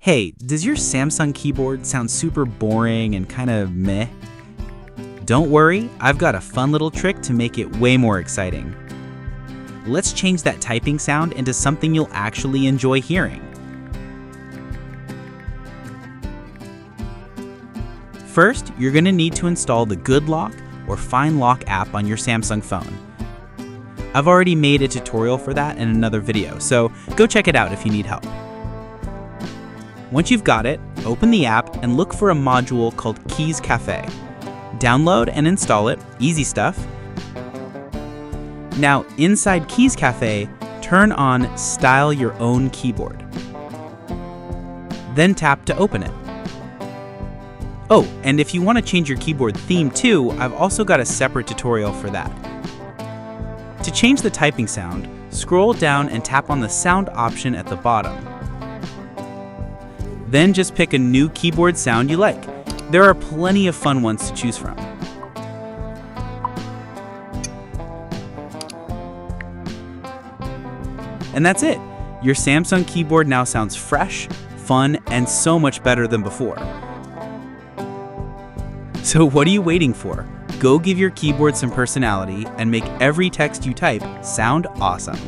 Hey, does your Samsung keyboard sound super boring and kind of meh? Don't worry, I've got a fun little trick to make it way more exciting. Let's change that typing sound into something you'll actually enjoy hearing. First, you're going to need to install the Good Lock or Fine Lock app on your Samsung phone. I've already made a tutorial for that in another video, so go check it out if you need help. Once you've got it, open the app and look for a module called Keys Cafe. Download and install it, easy stuff. Now, inside Keys Cafe, turn on Style Your Own Keyboard. Then tap to open it. Oh, and if you want to change your keyboard theme too, I've also got a separate tutorial for that. To change the typing sound, scroll down and tap on the sound option at the bottom. Then just pick a new keyboard sound you like. There are plenty of fun ones to choose from. And that's it. Your Samsung keyboard now sounds fresh, fun, and so much better than before. So what are you waiting for? Go give your keyboard some personality and make every text you type sound awesome.